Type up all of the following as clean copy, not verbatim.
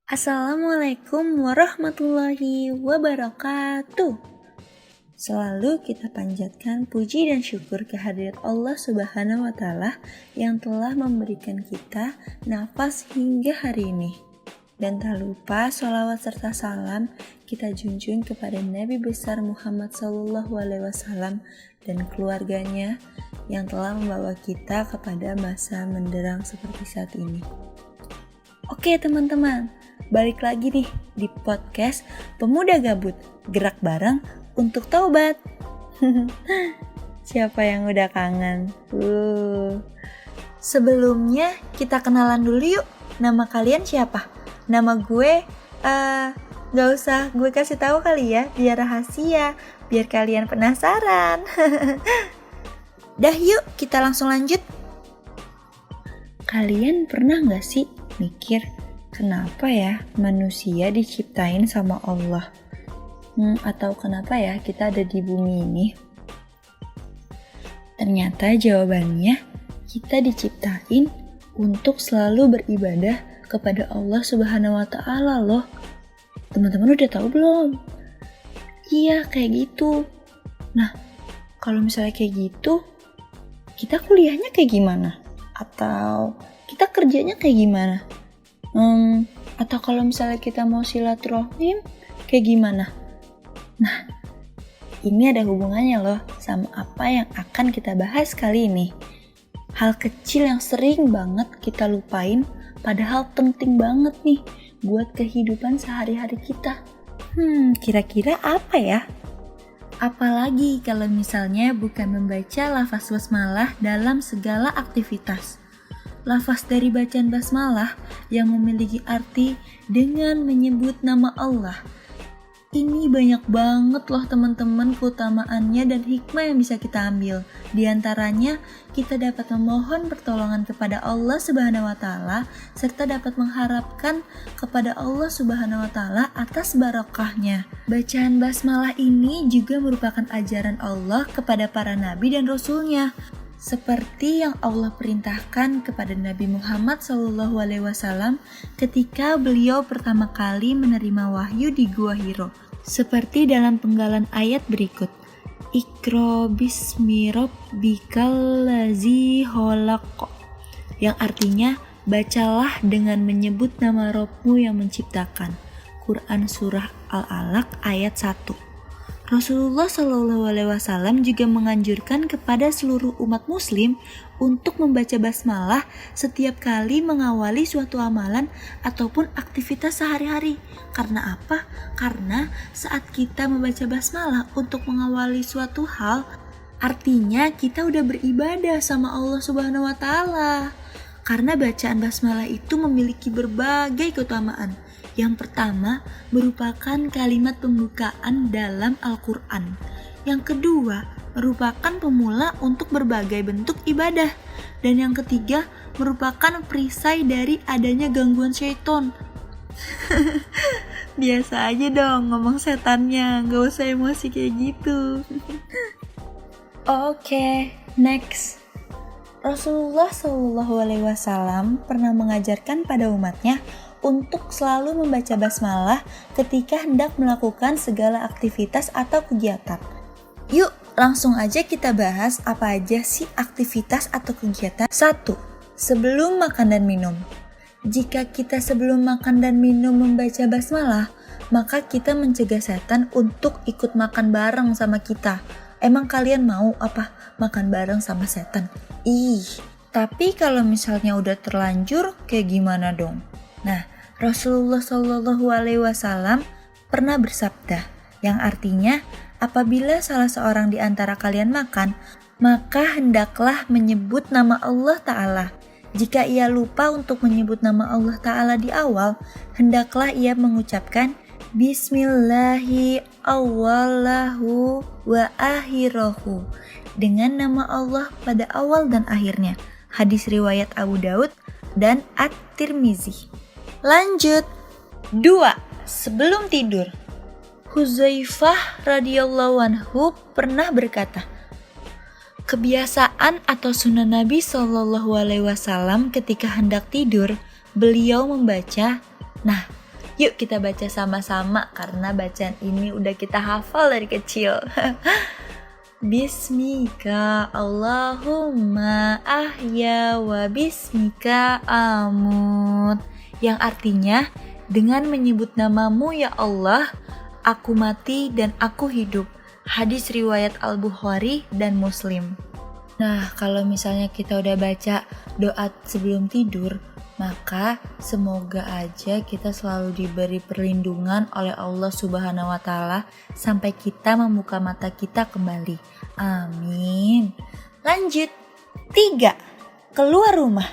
Assalamualaikum warahmatullahi wabarakatuh. Selalu kita panjatkan puji dan syukur kehadirat Allah Subhanahu wa Ta'ala yang telah memberikan kita nafas hingga hari ini. Dan tak lupa sholawat serta salam kita junjung kepada Nabi besar Muhammad SAW dan keluarganya yang telah membawa kita kepada masa menderang seperti saat ini. Oke teman-teman, balik lagi nih di podcast Pemuda Gabut, gerak bareng untuk taubat. Siapa yang udah kangen? Sebelumnya kita kenalan dulu yuk. Nama kalian siapa? Nama gue, gak usah gue kasih tahu kali ya, biar rahasia, biar kalian penasaran. Dah yuk, kita langsung lanjut. Kalian pernah gak sih mikir, kenapa ya manusia diciptain sama Allah? Atau kenapa ya kita ada di bumi ini? Ternyata jawabannya, kita diciptain untuk selalu beribadah kepada Allah Subhanahu wa Ta'ala loh. Teman-teman udah tahu belum? Iya, kayak gitu. Nah, kalau misalnya kayak gitu, kita kuliahnya kayak gimana? Atau kita kerjanya kayak gimana? Atau kalau misalnya kita mau silaturahim, kayak gimana? Nah, ini ada hubungannya loh sama apa yang akan kita bahas kali ini. Hal kecil yang sering banget kita lupain, padahal penting banget nih buat kehidupan sehari-hari kita. Kira-kira apa ya? Apalagi kalau misalnya bukan membaca lafaz basmalah dalam segala aktivitas. Lafaz dari bacaan basmalah yang memiliki arti dengan menyebut nama Allah. Ini banyak banget loh teman-teman keutamaannya dan hikmah yang bisa kita ambil. Di antaranya, kita dapat memohon pertolongan kepada Allah Subhanahu wa Ta'ala serta dapat mengharapkan kepada Allah Subhanahu wa Ta'ala atas barokahnya. Bacaan basmalah ini juga merupakan ajaran Allah kepada para nabi dan rasulnya. Seperti yang Allah perintahkan kepada Nabi Muhammad SAW ketika beliau pertama kali menerima wahyu di Gua Hiro. Seperti dalam penggalan ayat berikut. Iqra bismi rabbikal ladzi khalaq. Yang artinya, bacalah dengan menyebut nama Rabbmu yang menciptakan. Quran Surah Al-Alaq ayat 1. Rasulullah SAW juga menganjurkan kepada seluruh umat muslim untuk membaca basmalah setiap kali mengawali suatu amalan ataupun aktivitas sehari-hari. Karena apa? Karena saat kita membaca basmalah untuk mengawali suatu hal, artinya kita udah beribadah sama Allah Subhanahu wa Ta'ala. Karena bacaan basmalah itu memiliki berbagai keutamaan. Yang pertama, merupakan kalimat pembukaan dalam Al-Quran. Yang kedua, merupakan pemula untuk berbagai bentuk ibadah. Dan yang ketiga, merupakan perisai dari adanya gangguan syaiton. Biasa aja dong ngomong setannya, gak usah emosi kayak gitu. Oke, next. Rasulullah SAW pernah mengajarkan pada umatnya untuk selalu membaca basmalah ketika hendak melakukan segala aktivitas atau kegiatan. Yuk, langsung aja kita bahas apa aja sih aktivitas atau kegiatan. 1. Sebelum makan dan minum. Jika kita sebelum makan dan minum membaca basmalah, maka kita mencegah setan untuk ikut makan bareng sama kita. Emang kalian mau apa? Makan bareng sama setan? Tapi kalau misalnya udah terlanjur, kayak gimana dong? Nah, Rasulullah SAW pernah bersabda, yang artinya, apabila salah seorang di antara kalian makan, maka hendaklah menyebut nama Allah Ta'ala. Jika ia lupa untuk menyebut nama Allah Ta'ala di awal, hendaklah ia mengucapkan Bismillahi awwalahu wa akhirahu, dengan nama Allah pada awal dan akhirnya. Hadis riwayat Abu Daud dan At-Tirmizi. Lanjut. 2. Sebelum tidur. Hudzaifah radhiyallahu anhu pernah berkata, kebiasaan atau sunnah Nabi SAW ketika hendak tidur, beliau membaca, nah Yuk kita baca sama-sama karena bacaan ini udah kita hafal dari kecil. Bismika Allahumma ahya wa bismika amut. Yang artinya, dengan menyebut namamu ya Allah, aku mati dan aku hidup. Hadis riwayat Al-Bukhari dan Muslim. Nah, kalau misalnya kita udah baca doa sebelum tidur, maka semoga aja kita selalu diberi perlindungan oleh Allah Subhanahu wa Ta'ala sampai kita membuka mata kita kembali. Amin. Lanjut. 3. Keluar rumah.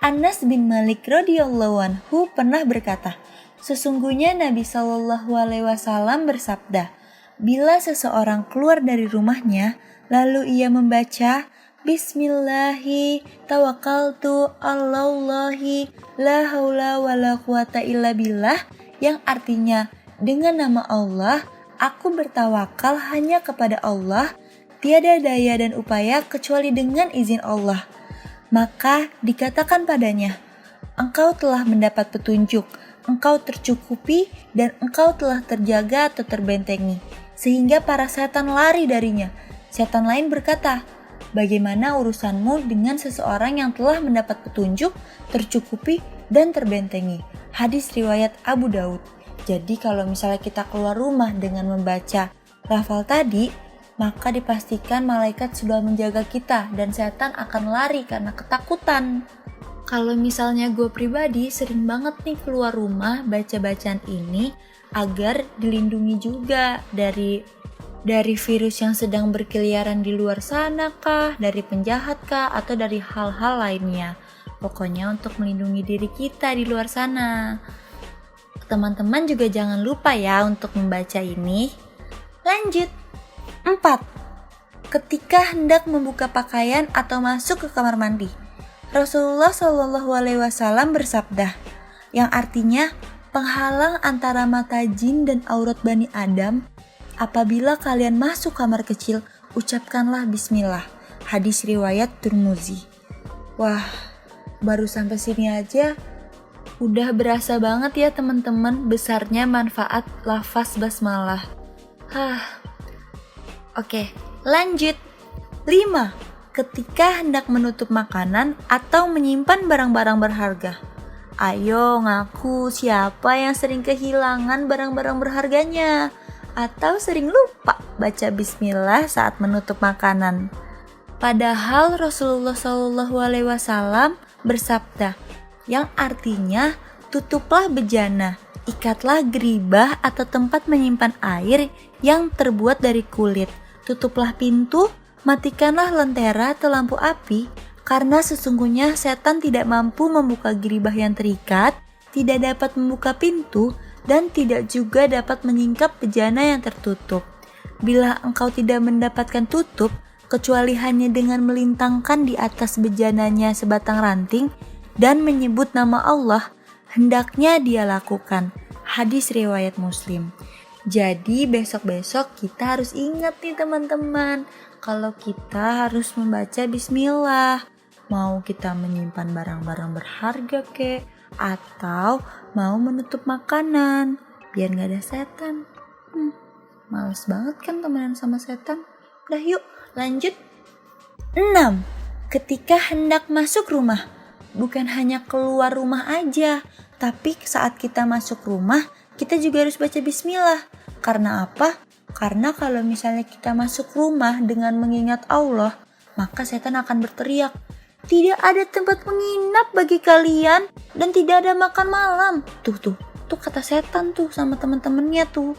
Anas bin Malik radhiyallahu anhu pernah berkata, sesungguhnya Nabi Shallallahu alaihi wasallam bersabda, bila seseorang keluar dari rumahnya lalu ia membaca Bismillahi tawakkaltu alallahi la haula wala quwata illa billah, yang artinya dengan nama Allah aku bertawakal hanya kepada Allah, tiada daya dan upaya kecuali dengan izin Allah. Maka dikatakan padanya, engkau telah mendapat petunjuk, engkau tercukupi dan engkau telah terjaga atau terbentengi, sehingga para setan lari darinya. Setan lain berkata, bagaimana urusanmu dengan seseorang yang telah mendapat petunjuk, tercukupi, dan terbentengi? Hadis riwayat Abu Daud. Jadi kalau misalnya kita keluar rumah dengan membaca lafal tadi, maka dipastikan malaikat sudah menjaga kita dan setan akan lari karena ketakutan. Kalau misalnya gue pribadi sering banget nih keluar rumah baca bacaan ini agar dilindungi juga dari virus yang sedang berkeliaran di luar sana kah, dari penjahat kah, atau dari hal-hal lainnya. Pokoknya untuk melindungi diri kita di luar sana. Teman-teman juga jangan lupa ya untuk membaca ini. Lanjut. 4. Ketika hendak membuka pakaian atau masuk ke kamar mandi. Rasulullah Shallallahu alaihi wasallam bersabda, yang artinya penghalang antara mata jin dan aurat Bani Adam. Apabila kalian masuk kamar kecil, ucapkanlah bismillah. Hadis riwayat Tirmizi. Wah, baru sampai sini aja udah berasa banget ya teman-teman besarnya manfaat lafaz basmalah. Oke, lanjut. 5. Ketika hendak menutup makanan atau menyimpan barang-barang berharga. Ayo ngaku siapa yang sering kehilangan barang-barang berharganya atau sering lupa baca bismillah saat menutup makanan. Padahal Rasulullah Shallallahu alaihi wasallam bersabda, yang artinya tutuplah bejana, ikatlah geribah atau tempat menyimpan air yang terbuat dari kulit, tutuplah pintu, matikanlah lentera atau lampu api, karena sesungguhnya setan tidak mampu membuka geribah yang terikat, tidak dapat membuka pintu, dan tidak juga dapat menyingkap bejana yang tertutup. Bila engkau tidak mendapatkan tutup, kecuali hanya dengan melintangkan di atas bejananya sebatang ranting dan menyebut nama Allah, hendaknya dia lakukan. Hadis riwayat Muslim. Jadi besok-besok kita harus ingat nih teman-teman, kalau kita harus membaca bismillah. Mau kita menyimpan barang-barang berharga kek, atau mau menutup makanan biar gak ada setan. Males banget kan temenan sama setan. Udah yuk lanjut. 6. Ketika hendak masuk rumah. Bukan hanya keluar rumah aja, tapi saat kita masuk rumah kita juga harus baca bismillah. Karena apa? Karena kalau misalnya kita masuk rumah dengan mengingat Allah, maka setan akan berteriak, tidak ada tempat menginap bagi kalian dan tidak ada makan malam. Tuh kata setan tuh sama teman-temannya tuh.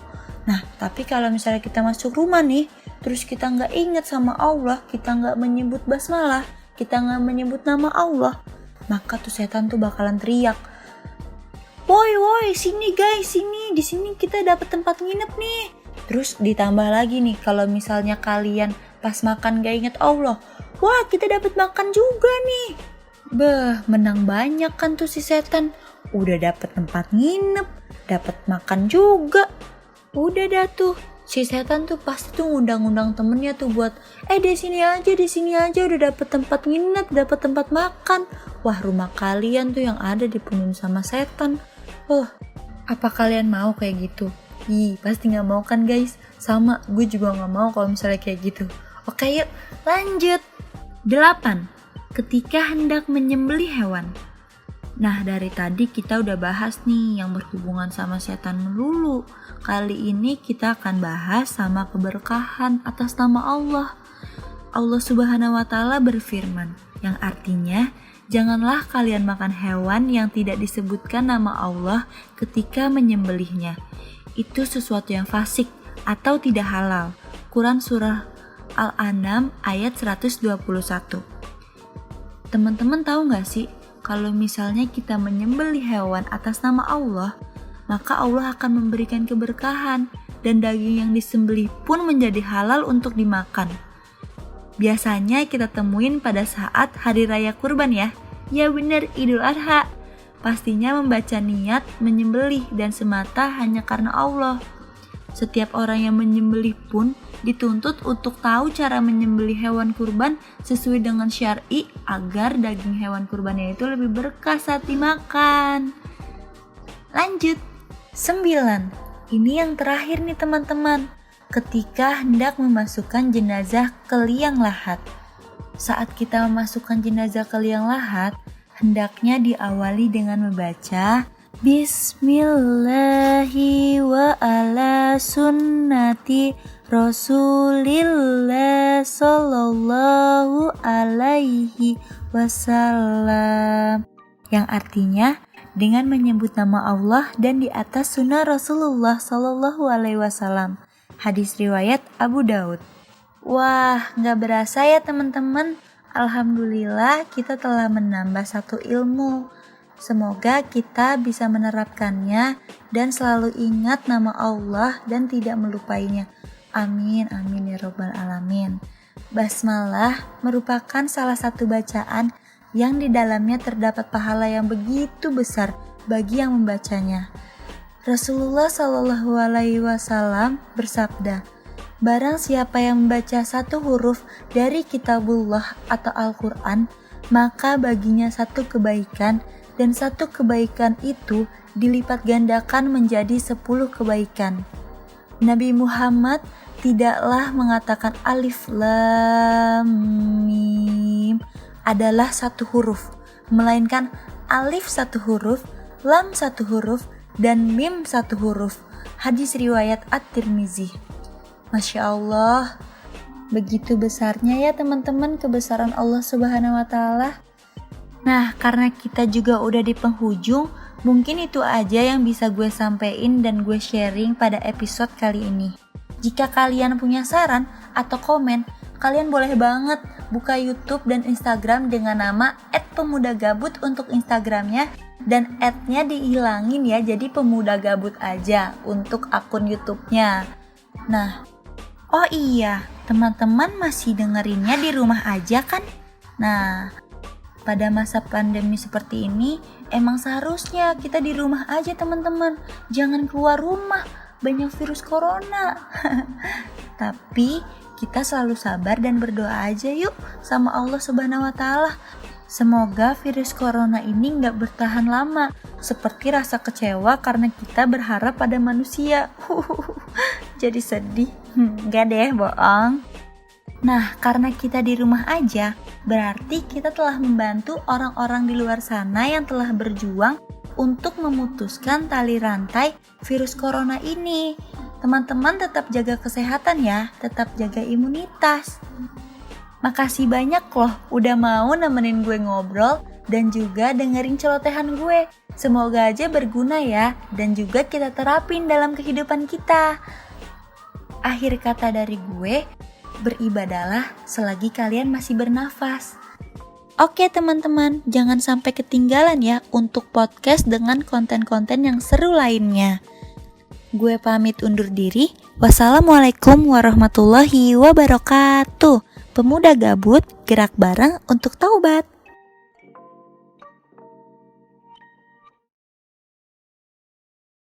Nah, tapi kalau misalnya kita masuk rumah nih, terus kita nggak ingat sama Allah, kita nggak menyebut basmalah, kita nggak menyebut nama Allah, maka tuh setan tuh bakalan teriak, woi, sini guys, sini, di sini kita dapat tempat nginep nih. Terus ditambah lagi nih, kalau misalnya kalian pas makan gak inget Allah, wah kita dapat makan juga nih. Menang banyak kan tuh si setan. Udah dapat tempat nginep, dapat makan juga. Udah dah tuh, si setan tuh pasti tuh ngundang-undang temennya tuh buat, di sini aja udah dapat tempat nginep, dapat tempat makan. Wah, rumah kalian tuh yang ada dipenuhi sama setan. Apa kalian mau kayak gitu? Pasti gak mau kan guys? Sama, gue juga gak mau kalau misalnya kayak gitu. Oke yuk, lanjut. 8. Ketika hendak menyembelih hewan. Nah, dari tadi kita udah bahas nih yang berhubungan sama setan melulu. Kali ini kita akan bahas sama keberkahan atas nama Allah. Allah Subhanahu wa Ta'ala berfirman, yang artinya, janganlah kalian makan hewan yang tidak disebutkan nama Allah ketika menyembelihnya. Itu sesuatu yang fasik atau tidak halal. Quran Surah Al-An'am ayat 121. Teman-teman tahu gak sih, kalau misalnya kita menyembelih hewan atas nama Allah, maka Allah akan memberikan keberkahan dan daging yang disembelih pun menjadi halal untuk dimakan. Biasanya kita temuin pada saat hari raya kurban ya. Ya bener, Idul Adha. Pastinya membaca niat menyembelih dan semata hanya karena Allah. Setiap orang yang menyembelih pun dituntut untuk tahu cara menyembelih hewan kurban sesuai dengan syar'i agar daging hewan kurbannya itu lebih berkah saat dimakan. Lanjut. 9. Ini yang terakhir nih teman-teman. Ketika hendak memasukkan jenazah ke liang lahat. Saat kita memasukkan jenazah ke liang lahat, hendaknya diawali dengan membaca Bismillahi wa ala sunnati Rasulillah sallallahu alaihi wasallam, yang artinya dengan menyebut nama Allah dan di atas sunnah Rasulullah sallallahu alaihi wasallam. Hadis riwayat Abu Daud. Wah, gak berasa ya teman-teman. Alhamdulillah kita telah menambah satu ilmu. Semoga kita bisa menerapkannya dan selalu ingat nama Allah dan tidak melupainya. Amin, amin ya robbal alamin. Basmalah merupakan salah satu bacaan yang di dalamnya terdapat pahala yang begitu besar bagi yang membacanya. Rasulullah Shallallahu Alaihi Wasallam bersabda, barang siapa yang membaca satu huruf dari kitabullah atau Al-Quran, maka baginya satu kebaikan, dan satu kebaikan itu dilipat gandakan menjadi 10 kebaikan. Nabi Muhammad tidaklah mengatakan alif lam mim adalah satu huruf, melainkan alif satu huruf, lam satu huruf, dan mim satu huruf. Hadis riwayat At-Tirmizi. Masya Allah, begitu besarnya ya teman-teman kebesaran Allah Subhanahu wa Ta'ala. Nah, karena kita juga udah di penghujung, mungkin itu aja yang bisa gue sampein dan gue sharing pada episode kali ini. Jika kalian punya saran atau komen, kalian boleh banget buka YouTube dan Instagram dengan nama @pemudagabut untuk Instagramnya, dan @nya dihilangin ya, jadi Pemuda Gabut aja untuk akun YouTube-nya. Nah, oh iya, teman-teman masih dengerinnya di rumah aja kan? Nah, pada masa pandemi seperti ini, emang seharusnya kita di rumah aja teman-teman. Jangan keluar rumah, banyak virus corona. Tapi kita selalu sabar dan berdoa aja yuk sama Allah Subhanahu wa Ta'ala. Semoga virus corona ini gak bertahan lama, seperti rasa kecewa karena kita berharap pada manusia. Jadi sedih. Gak deh, bohong. Nah, karena kita di rumah aja, berarti kita telah membantu orang-orang di luar sana yang telah berjuang untuk memutuskan tali rantai virus corona ini. Teman-teman tetap jaga kesehatan ya, tetap jaga imunitas. Makasih banyak loh udah mau nemenin gue ngobrol dan juga dengerin celotehan gue. Semoga aja berguna ya, dan juga kita terapin dalam kehidupan kita. Akhir kata dari gue, beribadahlah selagi kalian masih bernafas. Oke teman-teman, jangan sampai ketinggalan ya untuk podcast dengan konten-konten yang seru lainnya. Gue pamit undur diri. Wassalamualaikum warahmatullahi wabarakatuh. Pemuda Gabut, gerak bareng untuk taubat.